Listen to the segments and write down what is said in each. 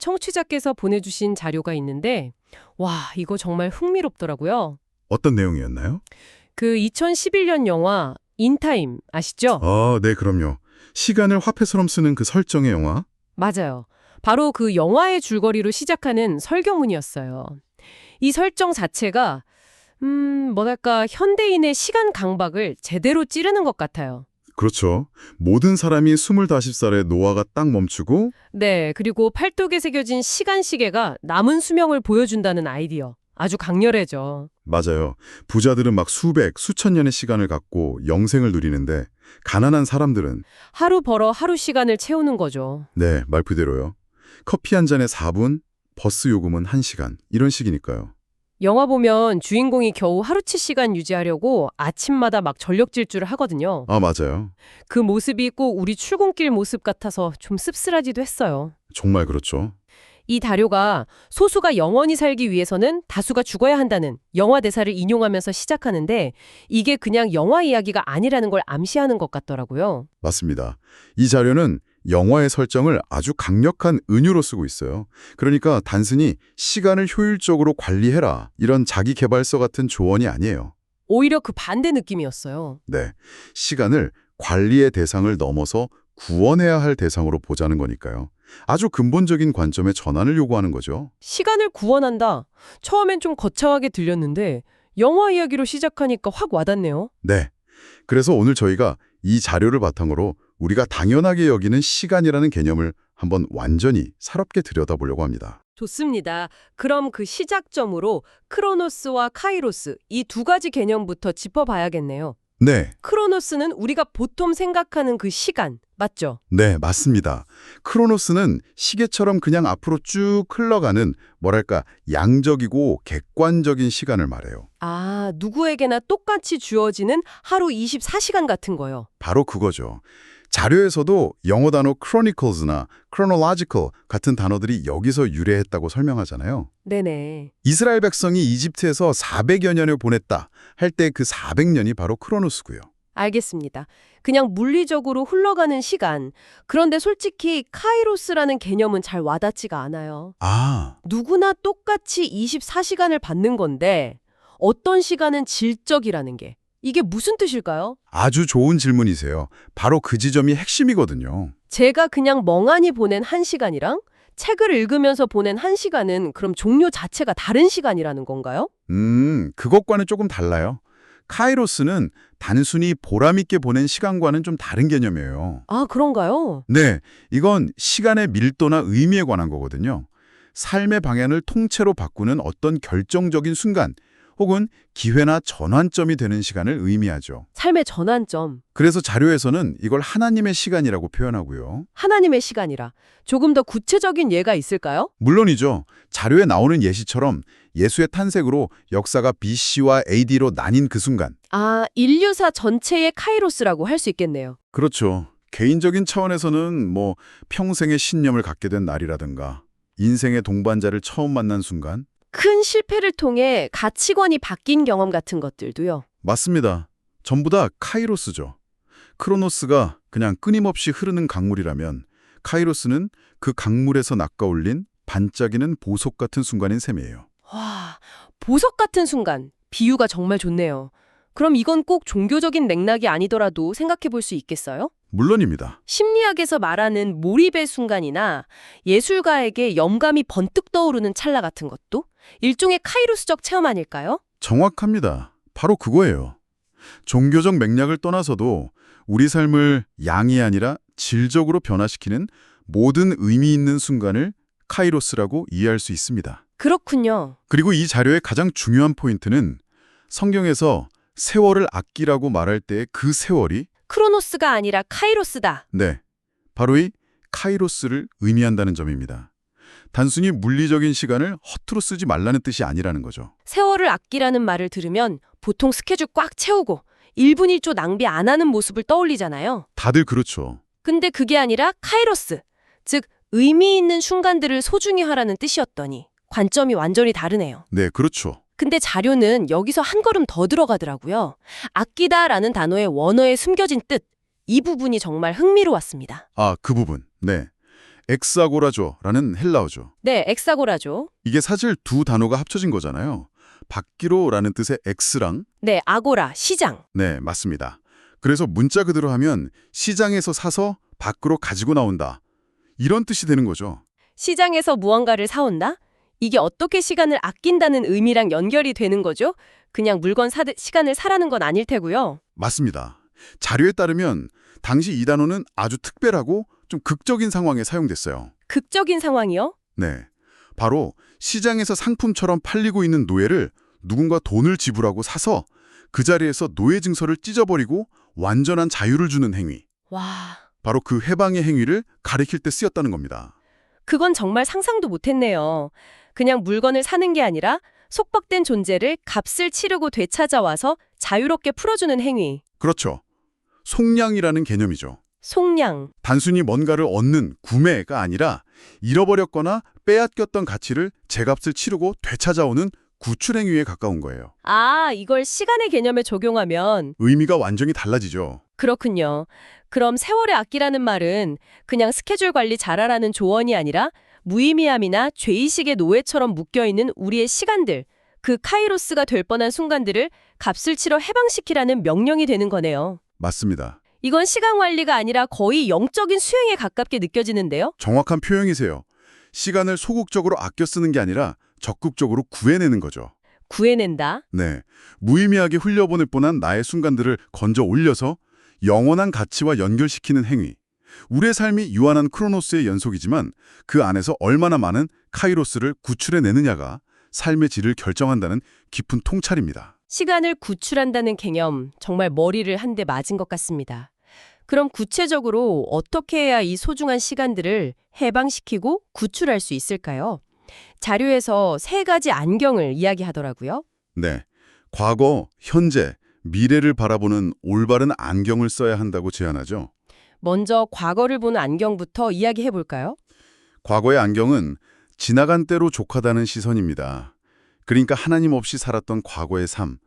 청취자께서 보내주신 자료가 있는데, 와, 이거 정말 흥미롭더라고요. 어떤 내용이었나요? 그 2011년 영화 인타임 아시죠? 네, 그럼요. 시간을 화폐처럼 쓰는 그 설정의 영화? 맞아요. 바로 그 영화의 줄거리로 시작하는 설교문이었어요. 이 설정 자체가 뭐랄까 현대인의 시간 강박을 제대로 찌르는 것 같아요. 그렇죠. 모든 사람이 25살에 노화가 딱 멈추고 네, 그리고 팔뚝에 새겨진 시간 시계가 남은 수명을 보여준다는 아이디어. 아주 강렬해져. 맞아요. 부자들은 막 수백, 수천 년의 시간을 갖고 영생을 누리는데 가난한 사람들은 하루 벌어 하루 시간을 채우는 거죠. 네, 말 그대로요. 커피 한 잔에 4분, 버스 요금은 1시간 이런 식이니까요. 영화 보면 주인공이 겨우 하루치 시간 유지하려고 아침마다 막 전력 질주를 하거든요. 맞아요. 그 모습이 꼭 우리 출근길 모습 같아서 좀 씁쓸하지도 했어요. 정말 그렇죠. 이 다료가 소수가 영원히 살기 위해서는 다수가 죽어야 한다는 영화 대사를 인용하면서 시작하는데 이게 그냥 영화 이야기가 아니라는 걸 암시하는 것 같더라고요. 맞습니다. 이 자료는 영화의 설정을 아주 강력한 은유로 쓰고 있어요. 그러니까 단순히 시간을 효율적으로 관리해라 이런 자기계발서 같은 조언이 아니에요. 오히려 그 반대 느낌이었어요. 네, 시간을 관리의 대상을 넘어서 구원해야 할 대상으로 보자는 거니까요. 아주 근본적인 관점의 전환을 요구하는 거죠. 시간을 구원한다. 처음엔 좀 거창하게 들렸는데 영화 이야기로 시작하니까 확 와닿네요. 네, 그래서 오늘 저희가 이 자료를 바탕으로 우리가 당연하게 여기는 시간이라는 개념을 한번 완전히 새롭게 들여다보려고 합니다. 좋습니다. 그럼 그 시작점으로 크로노스와 카이로스 이 두 가지 개념부터 짚어봐야겠네요. 네, 크로노스는 우리가 보통 생각하는 그 시간, 맞죠? 네, 맞습니다. 크로노스는 시계처럼 그냥 앞으로 쭉 흘러가는 뭐랄까 양적이고 객관적인 시간을 말해요. 아, 누구에게나 똑같이 주어지는 하루 24시간 같은 거요. 바로 그거죠. 자료에서도 영어 단어 chronicles나 chronological 같은 단어들이 여기서 유래했다고 설명하잖아요. 네네. 이스라엘 백성이 이집트에서 400여 년을 보냈다 할 때 그 400년이 바로 크로노스고요. 알겠습니다. 그냥 물리적으로 흘러가는 시간. 그런데 솔직히 카이로스라는 개념은 잘 와닿지가 않아요. 누구나 똑같이 24시간을 받는 건데 어떤 시간은 질적이라는 게 이게 무슨 뜻일까요? 아주 좋은 질문이세요. 바로 그 지점이 핵심이거든요. 제가 그냥 멍하니 보낸 1시간이랑 책을 읽으면서 보낸 1시간은 그럼 종료 자체가 다른 시간이라는 건가요? 그것과는 조금 달라요. 카이로스는 단순히 보람있게 보낸 시간과는 좀 다른 개념이에요. 아, 그런가요? 네, 이건 시간의 밀도나 의미에 관한 거거든요. 삶의 방향을 통째로 바꾸는 어떤 결정적인 순간 혹은 기회나 전환점이 되는 시간을 의미하죠. 삶의 전환점, 그래서 자료에서는 이걸 하나님의 시간이라고 표현하고요. 하나님의 시간이라. 조금 더 구체적인 예가 있을까요? 물론이죠. 자료에 나오는 예시처럼 예수의 탄생으로 역사가 BC와 AD로 나뉜 그 순간. 아, 인류사 전체의 카이로스라고 할 수 있겠네요. 그렇죠. 개인적인 차원에서는 평생의 신념을 갖게 된 날이라든가 인생의 동반자를 처음 만난 순간. 큰 실패를 통해 가치관이 바뀐 경험 같은 것들도요. 맞습니다. 전부 다 카이로스죠. 크로노스가 그냥 끊임없이 흐르는 강물이라면 카이로스는 그 강물에서 낚아올린 반짝이는 보석 같은 순간인 셈이에요. 와, 보석 같은 순간. 비유가 정말 좋네요. 그럼 이건 꼭 종교적인 맥락이 아니더라도 생각해 볼 수 있겠어요? 물론입니다. 심리학에서 말하는 몰입의 순간이나 예술가에게 영감이 번뜩 떠오르는 찰나 같은 것도 일종의 카이로스적 체험 아닐까요? 정확합니다. 바로 그거예요. 종교적 맥락을 떠나서도 우리 삶을 양이 아니라 질적으로 변화시키는 모든 의미 있는 순간을 카이로스라고 이해할 수 있습니다. 그렇군요. 그리고 이 자료의 가장 중요한 포인트는 성경에서 세월을 아끼라고 말할 때 그 세월이 크로노스가 아니라 카이로스다. 네, 바로 이 카이로스를 의미한다는 점입니다. 단순히 물리적인 시간을 허투루 쓰지 말라는 뜻이 아니라는 거죠. 세월을 아끼라는 말을 들으면 보통 스케줄 꽉 채우고 1분 1초 낭비 안 하는 모습을 떠올리잖아요. 다들 그렇죠. 근데 그게 아니라 카이로스, 즉 의미 있는 순간들을 소중히 하라는 뜻이었더니 관점이 완전히 다르네요. 네, 그렇죠. 근데 자료는 여기서 한 걸음 더 들어가더라고요. 아끼다라는 단어의 원어에 숨겨진 뜻, 이 부분이 정말 흥미로웠습니다. 그 부분. 네. 엑사고라조라는 헬라어죠. 네, 엑사고라죠. 이게 사실 두 단어가 합쳐진 거잖아요. 받기로라는 뜻의 엑스랑 네, 아고라, 시장. 네, 맞습니다. 그래서 문자 그대로 하면 시장에서 사서 밖으로 가지고 나온다. 이런 뜻이 되는 거죠. 시장에서 무언가를 사온다? 이게 어떻게 시간을 아낀다는 의미랑 연결이 되는 거죠? 그냥 물건 사듯 시간을 사라는 건 아닐 테고요. 맞습니다. 자료에 따르면 당시 이 단어는 아주 특별하고 좀 극적인 상황에 사용됐어요. 극적인 상황이요? 네, 바로 시장에서 상품처럼 팔리고 있는 노예를 누군가 돈을 지불하고 사서 그 자리에서 노예 증서를 찢어버리고 완전한 자유를 주는 행위. 와, 바로 그 해방의 행위를 가리킬 때 쓰였다는 겁니다. 그건 정말 상상도 못했네요. 그냥 물건을 사는 게 아니라 속박된 존재를 값을 치르고 되찾아와서 자유롭게 풀어주는 행위. 그렇죠. 속량이라는 개념이죠. 속량. 단순히 뭔가를 얻는 구매가 아니라 잃어버렸거나 빼앗겼던 가치를 제값을 치르고 되찾아오는 구출 행위에 가까운 거예요. 아, 이걸 시간의 개념에 적용하면 의미가 완전히 달라지죠. 그렇군요. 그럼 세월의 악기라는 말은 그냥 스케줄 관리 잘하라는 조언이 아니라 무의미함이나 죄의식의 노예처럼 묶여있는 우리의 시간들, 그 카이로스가 될 뻔한 순간들을 값을 치러 해방시키라는 명령이 되는 거네요. 맞습니다. 이건 시간 관리가 아니라 거의 영적인 수행에 가깝게 느껴지는데요. 정확한 표현이세요. 시간을 소극적으로 아껴 쓰는 게 아니라 적극적으로 구해내는 거죠. 구해낸다. 네, 무의미하게 흘려보낼 뻔한 나의 순간들을 건져 올려서 영원한 가치와 연결시키는 행위. 우리의 삶이 유한한 크로노스의 연속이지만 그 안에서 얼마나 많은 카이로스를 구출해내느냐가 삶의 질을 결정한다는 깊은 통찰입니다. 시간을 구출한다는 개념, 정말 머리를 한 대 맞은 것 같습니다. 그럼 구체적으로 어떻게 해야 이 소중한 시간들을 해방시키고 구출할 수 있을까요? 자료에서 세 가지 안경을 이야기하더라고요. 네, 과거, 현재, 미래를 바라보는 올바른 안경을 써야 한다고 제안하죠. 먼저 과거를 보는 안경부터 이야기해 볼까요? 과거의 안경은 지나간 때로 족하다는 시선입니다. 그러니까 하나님 없이 살았던 과거의 삶,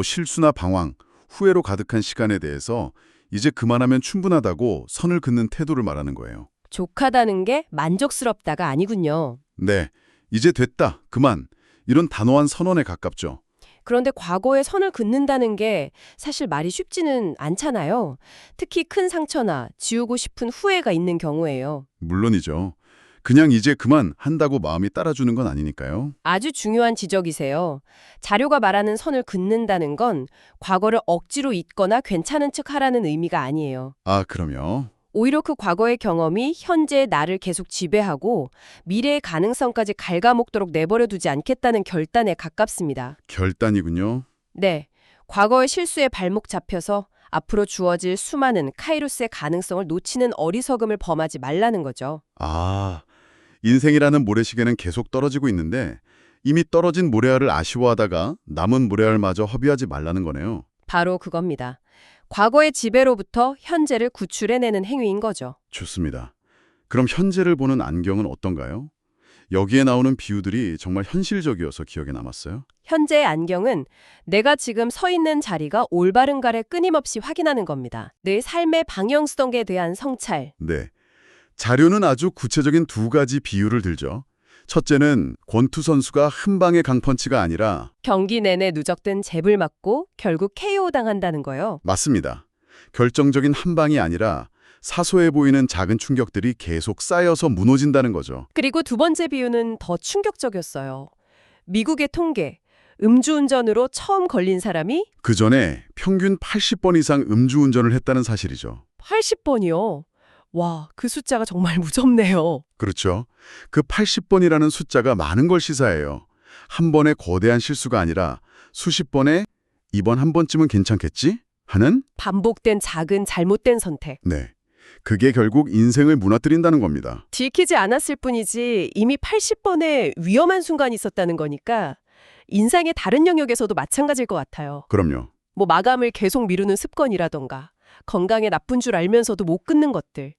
실수나 방황, 후회로 가득한 시간에 대해서 이제 그만하면 충분하다고 선을 긋는 태도를 말하는 거예요. 족하다는 게 만족스럽다가 아니군요. 네, 이제 됐다, 그만, 이런 단호한 선언에 가깝죠. 그런데 과거에 선을 긋는다는 게 사실 말이 쉽지는 않잖아요. 특히 큰 상처나 지우고 싶은 후회가 있는 경우에요. 물론이죠. 그냥 이제 그만 한다고 마음이 따라주는 건 아니니까요. 아주 중요한 지적이세요. 자료가 말하는 선을 긋는다는 건 과거를 억지로 잊거나 괜찮은 척 하라는 의미가 아니에요. 아, 그럼요. 오히려 그 과거의 경험이 현재의 나를 계속 지배하고 미래의 가능성까지 갉아먹도록 내버려 두지 않겠다는 결단에 가깝습니다. 결단이군요. 네, 과거의 실수에 발목 잡혀서 앞으로 주어질 수많은 카이로스의 가능성을 놓치는 어리석음을 범하지 말라는 거죠. 아, 인생이라는 모래시계는 계속 떨어지고 있는데 이미 떨어진 모래알을 아쉬워하다가 남은 모래알마저 허비하지 말라는 거네요. 바로 그겁니다. 과거의 지배로부터 현재를 구출해내는 행위인 거죠. 좋습니다. 그럼 현재를 보는 안경은 어떤가요? 여기에 나오는 비유들이 정말 현실적이어서 기억에 남았어요. 현재의 안경은 내가 지금 서 있는 자리가 올바른가를 끊임없이 확인하는 겁니다. 내 삶의 방향성에 대한 성찰. 네. 자료는 아주 구체적인 두 가지 비유를 들죠. 첫째는 권투 선수가 한 방의 강펀치가 아니라 경기 내내 누적된 잽을 맞고 결국 KO 당한다는 거요. 맞습니다. 결정적인 한 방이 아니라 사소해 보이는 작은 충격들이 계속 쌓여서 무너진다는 거죠. 그리고 두 번째 비유는 더 충격적이었어요. 미국의 통계, 음주운전으로 처음 걸린 사람이 그 전에 평균 80번 이상 음주운전을 했다는 사실이죠. 80번이요. 와, 그 숫자가 정말 무섭네요. 그렇죠. 그 80번이라는 숫자가 많은 걸 시사해요. 한 번의 거대한 실수가 아니라 수십 번의 이번 한 번쯤은 괜찮겠지? 하는? 반복된 작은 잘못된 선택. 네. 그게 결국 인생을 무너뜨린다는 겁니다. 들키지 않았을 뿐이지 이미 80번의 위험한 순간이 있었다는 거니까 인생의 다른 영역에서도 마찬가지일 것 같아요. 그럼요. 마감을 계속 미루는 습관이라던가 건강에 나쁜 줄 알면서도 못 끊는 것들.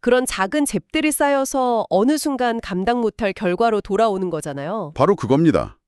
그런 작은 잽들이 쌓여서 어느 순간 감당 못할 결과로 돌아오는 거잖아요. 바로 그겁니다.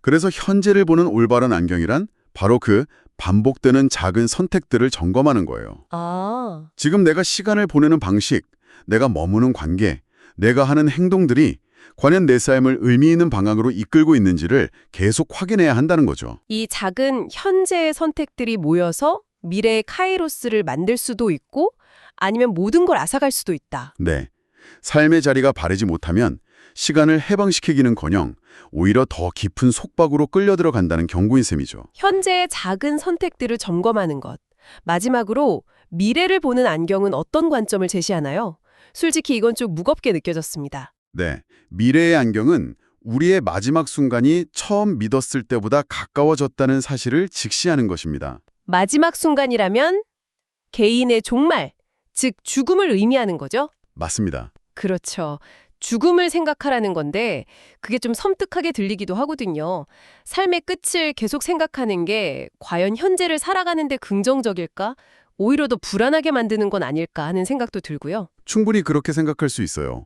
그래서 현재를 보는 올바른 안경이란 바로 그 반복되는 작은 선택들을 점검하는 거예요. 아, 지금 내가 시간을 보내는 방식, 내가 머무는 관계, 내가 하는 행동들이 과연 내 삶을 의미 있는 방향으로 이끌고 있는지를 계속 확인해야 한다는 거죠. 이 작은 현재의 선택들이 모여서 미래의 카이로스를 만들 수도 있고 아니면 모든 걸 앗아갈 수도 있다. 네. 삶의 자리가 바르지 못하면 시간을 해방시키기는커녕 오히려 더 깊은 속박으로 끌려 들어간다는 경고인 셈이죠. 현재의 작은 선택들을 점검하는 것. 마지막으로 미래를 보는 안경은 어떤 관점을 제시하나요? 솔직히 이건 좀 무겁게 느껴졌습니다. 네. 미래의 안경은 우리의 마지막 순간이 처음 믿었을 때보다 가까워졌다는 사실을 직시하는 것입니다. 마지막 순간이라면 개인의 종말, 즉 죽음을 의미하는 거죠? 맞습니다. 그렇죠. 죽음을 생각하라는 건데 그게 좀 섬뜩하게 들리기도 하거든요. 삶의 끝을 계속 생각하는 게 과연 현재를 살아가는데 긍정적일까? 오히려 더 불안하게 만드는 건 아닐까 하는 생각도 들고요. 충분히 그렇게 생각할 수 있어요.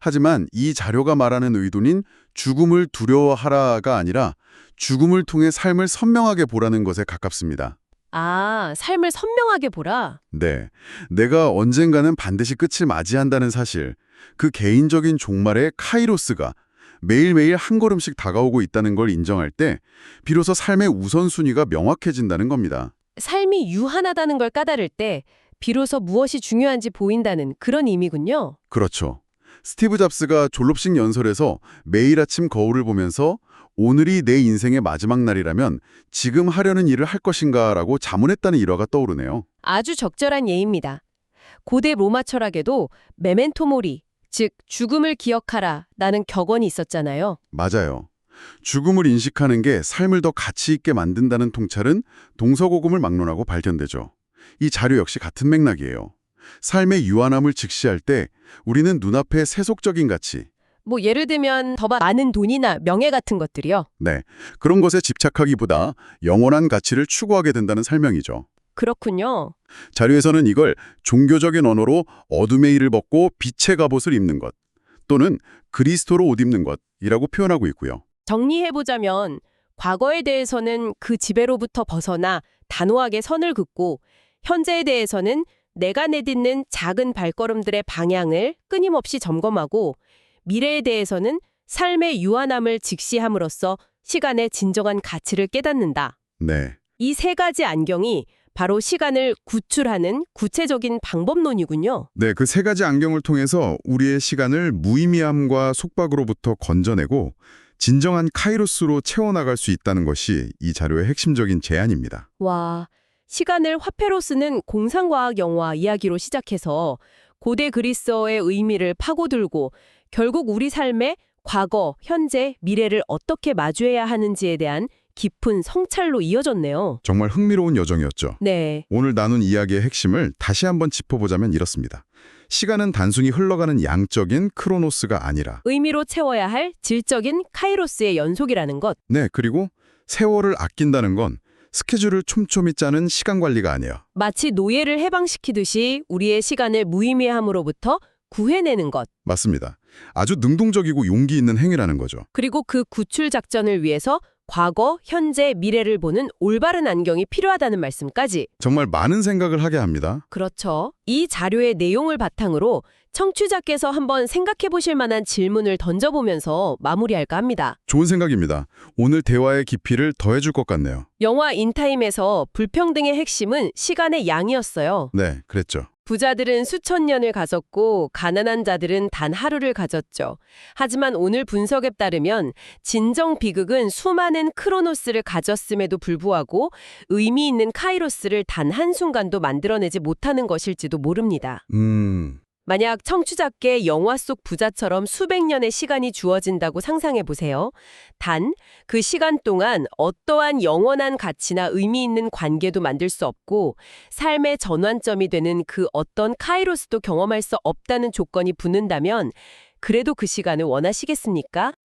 하지만 이 자료가 말하는 의도는 죽음을 두려워하라가 아니라 죽음을 통해 삶을 선명하게 보라는 것에 가깝습니다. 아, 삶을 선명하게 보라. 네, 내가 언젠가는 반드시 끝을 맞이한다는 사실, 그 개인적인 종말의 카이로스가 매일매일 한 걸음씩 다가오고 있다는 걸 인정할 때 비로소 삶의 우선순위가 명확해진다는 겁니다. 삶이 유한하다는 걸 까다를 때 비로소 무엇이 중요한지 보인다는 그런 의미군요. 그렇죠. 스티브 잡스가 졸업식 연설에서 매일 아침 거울을 보면서 오늘이 내 인생의 마지막 날이라면 지금 하려는 일을 할 것인가라고 자문했다는 일화가 떠오르네요. 아주 적절한 예입니다. 고대 로마 철학에도 메멘토 모리, 즉 죽음을 기억하라 라는 격언이 있었잖아요. 맞아요. 죽음을 인식하는 게 삶을 더 가치 있게 만든다는 통찰은 동서고금을 막론하고 발견되죠. 이 자료 역시 같은 맥락이에요. 삶의 유한함을 직시할 때 우리는 눈앞의 세속적인 가치, 뭐 예를 들면 더 많은 돈이나 명예 같은 것들이요. 네, 그런 것에 집착하기보다 영원한 가치를 추구하게 된다는 설명이죠. 그렇군요. 자료에서는 이걸 종교적인 언어로 어둠의 일을 벗고 빛의 갑옷을 입는 것 또는 그리스도로 옷 입는 것이라고 표현하고 있고요. 정리해보자면 과거에 대해서는 그 지배로부터 벗어나 단호하게 선을 긋고 현재에 대해서는 내가 내딛는 작은 발걸음들의 방향을 끊임없이 점검하고 미래에 대해서는 삶의 유한함을 직시함으로써 시간의 진정한 가치를 깨닫는다. 네, 이 세 가지 안경이 바로 시간을 구출하는 구체적인 방법론이군요. 네, 그 세 가지 안경을 통해서 우리의 시간을 무의미함과 속박으로부터 건져내고 진정한 카이로스로 채워나갈 수 있다는 것이 이 자료의 핵심적인 제안입니다. 와, 시간을 화폐로 쓰는 공상과학 영화 이야기로 시작해서 고대 그리스어의 의미를 파고들고 결국 우리 삶의 과거, 현재, 미래를 어떻게 마주해야 하는지에 대한 깊은 성찰로 이어졌네요. 정말 흥미로운 여정이었죠. 네. 오늘 나눈 이야기의 핵심을 다시 한번 짚어보자면 이렇습니다. 시간은 단순히 흘러가는 양적인 크로노스가 아니라 의미로 채워야 할 질적인 카이로스의 연속이라는 것. 네, 그리고 세월을 아낀다는 건 스케줄을 촘촘히 짜는 시간 관리가 아니에요. 마치 노예를 해방시키듯이 우리의 시간을 무의미함으로부터 구해내는 것. 맞습니다. 아주 능동적이고 용기 있는 행위라는 거죠. 그리고 그 구출 작전을 위해서 과거, 현재, 미래를 보는 올바른 안경이 필요하다는 말씀까지. 정말 많은 생각을 하게 합니다. 그렇죠. 이 자료의 내용을 바탕으로 청취자께서 한번 생각해 보실 만한 질문을 던져보면서 마무리할까 합니다. 좋은 생각입니다. 오늘 대화의 깊이를 더해줄 것 같네요. 영화 인타임에서 불평등의 핵심은 시간의 양이었어요. 네, 그랬죠. 부자들은 수천 년을 가졌고 가난한 자들은 단 하루를 가졌죠. 하지만 오늘 분석에 따르면 진정 비극은 수많은 크로노스를 가졌음에도 불구하고 의미 있는 카이로스를 단 한순간도 만들어내지 못하는 것일지도 모릅니다. 만약 청취자께 영화 속 부자처럼 수백 년의 시간이 주어진다고 상상해 보세요. 단, 그 시간 동안 어떠한 영원한 가치나 의미 있는 관계도 만들 수 없고 삶의 전환점이 되는 그 어떤 카이로스도 경험할 수 없다는 조건이 붙는다면 그래도 그 시간을 원하시겠습니까?